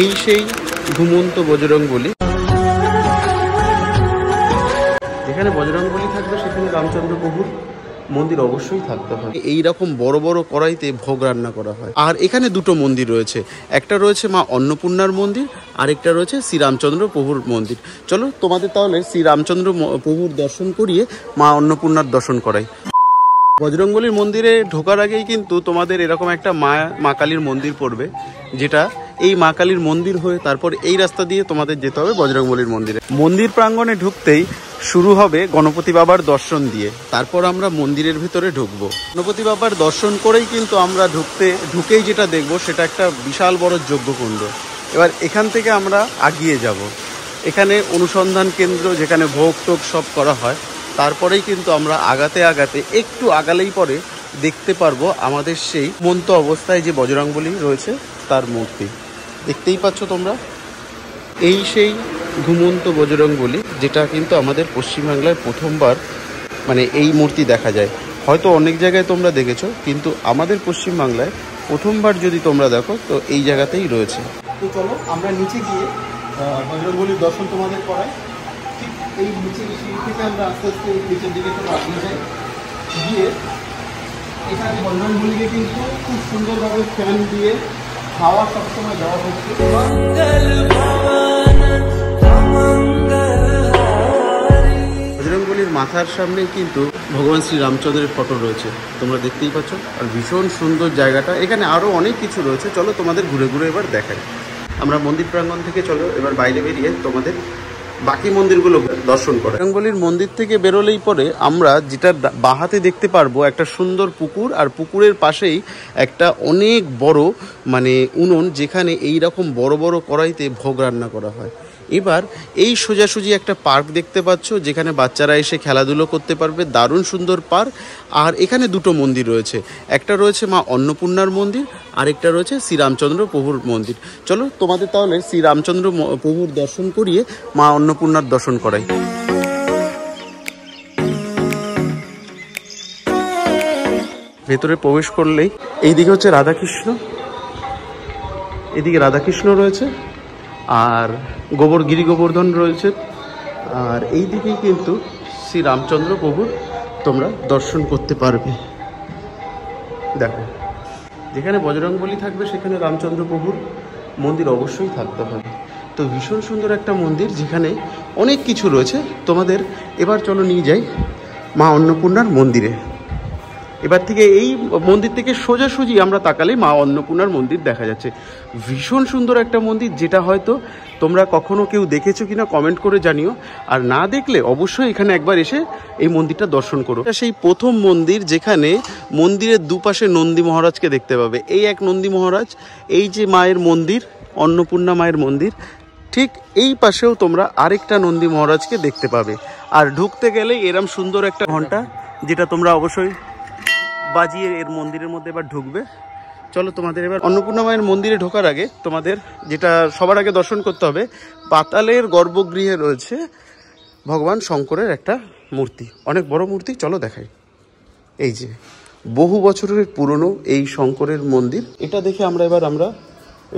এই সেই ঘুমন্ত বজরংবলী। যেখানে বজরংবলী থাকবে সেখানে রামচন্দ্র প্রভুর মন্দির অবশ্যই থাকতে হয়। এই রকম বড় বড় কড়াইতে ভোগ রান্না করা হয়। আর এখানে দুটো মন্দির রয়েছে, একটা রয়েছে মা অন্নপূর্ণার মন্দির, আরেকটা রয়েছে শ্রীরামচন্দ্র প্রভুর মন্দির। চলো তোমাদের তাহলে শ্রীরামচন্দ্র প্রভুর দর্শন করিয়ে মা অন্নপূর্ণার দর্শন করাই। বজরংবলীর মন্দিরে ঢোকার আগেই কিন্তু তোমাদের এরকম একটা মা কালীর মন্দির পড়বে, যেটা এই মা কালীর মন্দির হয়ে তারপর এই রাস্তা দিয়ে তোমাদের যেতে হবে বজরংবলীর মন্দিরে। মন্দির প্রাঙ্গণে ঢুকতেই শুরু হবে গণপতি বাবার দর্শন দিয়ে, তারপর আমরা মন্দিরের ভিতরে ঢুকবো। গণপতি বাবার দর্শন করেই কিন্তু আমরা ঢুকেই যেটা দেখবো সেটা একটা বিশাল বড় যজ্ঞকুণ্ড। এবার এখান থেকে আমরা আগিয়ে যাব, এখানে অনুসন্ধান কেন্দ্র যেখানে ভোগ টোগ সব করা হয়। তারপরেই কিন্তু আমরা আগাতে একটু আগালেই পরে দেখতে পারবো আমাদের সেই মন্ত অবস্থায় যে বজরংবলী রয়েছে তার মূর্তি। দেখতেই পাচ্ছ তোমরা, এই সেই ঘুমন্ত বজরংবলী, যেটা কিন্তু আমাদের পশ্চিমবাংলায় প্রথমবার মানে এই মূর্তি দেখা যায়। হয়তো অনেক জায়গায় তোমরা দেখেছো, কিন্তু আমাদের পশ্চিমবাংলায় প্রথমবার যদি তোমরা দেখো তো এই জায়গাতেই রয়েছে। তো চলো আমরা নিচে গিয়ে বজরংবলীর দর্শন তোমাদের করাই। ঠিক এই নিচের সিঁড়ি থেকে আমরা আস্তে আস্তে নিচের দিকে তোমরা আগিয়ে যাই, গিয়ে এখানে বজরংবলীকে কিন্তু খুব সুন্দরভাবে ফ্যান দিয়ে হাওয়া সবসময় দেওয়া হচ্ছে। বজরংবলীর মাথার সামনেই কিন্তু ভগবান শ্রীরামচন্দ্রের ফটো রয়েছে, তোমরা দেখতেই পাচ্ছ। আর ভীষণ সুন্দর জায়গাটা, এখানে আরও অনেক কিছু রয়েছে। চলো তোমাদের ঘুরে ঘুরে এবার দেখাই। আমরা মন্দির প্রাঙ্গণ থেকে চলো এবার বাইরে বেরিয়ে তোমাদের বাকি মন্দিরগুলো দর্শন করে। বজরংবলীর মন্দির থেকে বেরোলেই পরে আমরা যেটা বাহাতে দেখতে পারবো একটা সুন্দর পুকুর, আর পুকুরের পাশেই একটা অনেক বড় মানে উনুন, যেখানে এই রকম বড় বড় কড়াইতে ভোগ রান্না করা হয়। এবার এই সোজাসুজি একটা পার্ক দেখতে পাচ্ছ, যেখানে বাচ্চারা এসে খেলাধুলো করতে পারবে, দারুণ সুন্দর পার্ক। আর এখানে দুটো মন্দির রয়েছে, একটা রয়েছে মা অন্নপূর্ণার মন্দির, আরেকটা রয়েছে শ্রীরামচন্দ্র প্রভুর মন্দির। চলো তোমাদের তাহলে শ্রীরামচন্দ্র প্রভুর দর্শন করিয়ে মা অন্নপূর্ণার দর্শন করাই। ভেতরে প্রবেশ করলেই এইদিকে হচ্ছে রাধাকৃষ্ণ, এদিকে রাধাকৃষ্ণ রয়েছে, আর গিরি গোবর্ধন রয়েছে, আর এই দিকেই কিন্তু শ্রী রামচন্দ্র প্রভুর তোমরা দর্শন করতে পারবে। দেখো, যেখানে বজরংবলী থাকবে সেখানে রামচন্দ্র প্রভুর মন্দির অবশ্যই থাকতে হবে। তো ভীষণ সুন্দর একটা মন্দির, যেখানে অনেক কিছু রয়েছে তোমাদের। এবার চলো নিয়ে যাই মা অন্নপূর্ণার মন্দিরে। এবার থেকে এই মন্দির থেকে সোজাসুজি আমরা তাকালে মা অন্নপূর্ণার মন্দির দেখা যাচ্ছে। ভীষণ সুন্দর একটা মন্দির, যেটা হয়তো তোমরা কখনো কেউ দেখেছো কিনা কমেন্ট করে জানিও, আর না দেখলে অবশ্যই এখানে একবার এসে এই মন্দিরটা দর্শন করো। সেই প্রথম মন্দির, যেখানে মন্দিরের দুপাশে নন্দী মহারাজকে দেখতে পাবে। এই এক নন্দী মহারাজ, এই যে মায়ের মন্দির অন্নপূর্ণা মায়ের মন্দির, ঠিক এই পাশেও তোমরা আরেকটা নন্দী মহারাজকে দেখতে পাবে। আর ঢুকতে গেলে এরম সুন্দর একটা ঘন্টা, যেটা তোমরা অবশ্যই বাজিয়ে এর মন্দিরের মধ্যে এবার ঢুকবে। চলো তোমাদের এবার অন্নপূর্ণা মায়ের মন্দিরে ঢোকার আগে তোমাদের যেটা সবার আগে দর্শন করতে হবে, পাতালের গর্ভগৃহে রয়েছে ভগবান শঙ্করের একটা মূর্তি, অনেক বড় মূর্তি। চলো দেখাই। এই যে বহু বছরের পুরনো এই শঙ্করের মন্দির, এটা দেখে আমরা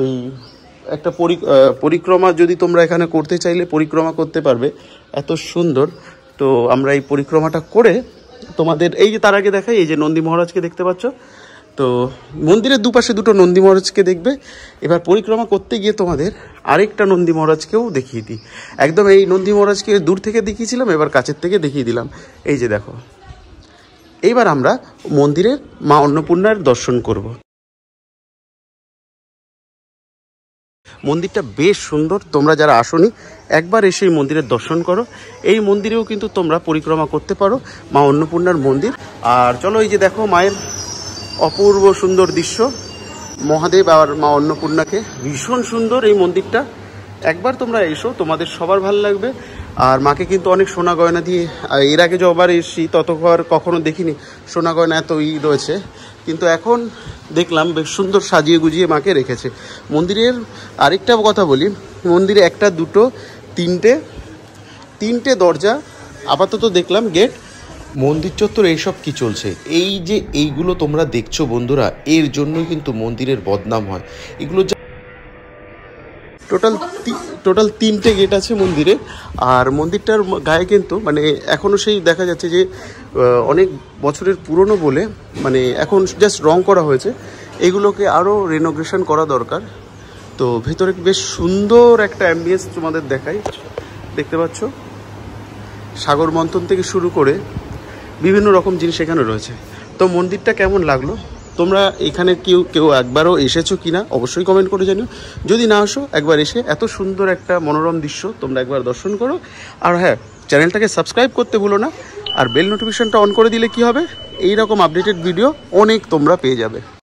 এই একটা পরিক্রমা যদি তোমরা এখানে করতে চাইলে পরিক্রমা করতে পারবে, এত সুন্দর। তো আমরা এই পরিক্রমাটা করে তোমাদের এই যে তার আগে দেখাই, এই যে নন্দী মহারাজকে দেখতে পাচ্ছ। তো মন্দিরের দুপাশে দুটো নন্দী মহারাজকে দেখবে। এবার পরিক্রমা করতে গিয়ে তোমাদের আরেকটা নন্দী মহারাজকেও দেখিয়ে দিই। একদম এই নন্দী মহারাজকে দূর থেকে দেখিয়েছিলাম, এবার কাছের থেকে দেখিয়ে দিলাম। এই যে দেখো, এইবার আমরা মন্দিরের মা অন্নপূর্ণার দর্শন করব। মন্দিরটা বেশ সুন্দর, তোমরা যারা আসোনি একবার এসে এই মন্দিরের দর্শন করো। এই মন্দিরেও কিন্তু তোমরা পরিক্রমা করতে পারো, মা অন্নপূর্ণার মন্দির। আর চলো, এই যে দেখো মায়ের অপূর্ব সুন্দর দৃশ্য, মহাদেব আর মা অন্নপূর্ণাকে, ভীষণ সুন্দর এই মন্দিরটা। একবার তোমরা এসো, তোমাদের সবার ভালো লাগবে। আর মাকে কিন্তু অনেক সোনা গয়না দিয়ে, এর আগে যতবার এসেছি ততবার কখনো দেখিনি সোনা গয়না এত রয়েছে, কিন্তু এখন দেখলাম বেশ সুন্দর সাজিয়ে গুজিয়ে মাকে রেখেছে। মন্দিরের আরেকটা কথা বলি, মন্দিরে একটা দুটো তিনটে দরজা আপাতত দেখলাম, গেট। মন্দির চত্বর এইসব কি চলছে, এই যে এইগুলো তোমরা দেখছো বন্ধুরা, এর জন্যই কিন্তু মন্দিরের বদনাম হয়। এগুলো টোটাল 3টে গেট আছে মন্দিরে। আর মন্দিরটার গায়ে কিন্তু মানে এখনও সেই দেখা যাচ্ছে যে অনেক বছরের পুরনো বলে মানে এখন জাস্ট রং করা হয়েছে, এগুলোকে আরও রেনোভেশন করা দরকার। তো ভেতরে বেশ সুন্দর একটা অ্যাম্বিয়েন্স তোমাদের দেখাই, দেখতে পাচ্ছ সাগর মন্থন থেকে শুরু করে বিভিন্ন রকম জিনিস এখানে রয়েছে। তো মন্দিরটা কেমন লাগলো, তোমরা এখানে কেউ একবারও এসেছো কি না অবশ্যই কমেন্ট করে জানিও। যদি না আসো একবার এসে এত সুন্দর একটা মনোরম দৃশ্য তোমরা একবার দর্শন করো। আর হ্যাঁ, চ্যানেলটাকে সাবস্ক্রাইব করতে ভুলো না, আর বেল নোটিফিকেশনটা অন করে দিলে কি হবে, এই রকম আপডেটেড ভিডিও অনেক তোমরা পেয়ে যাবে।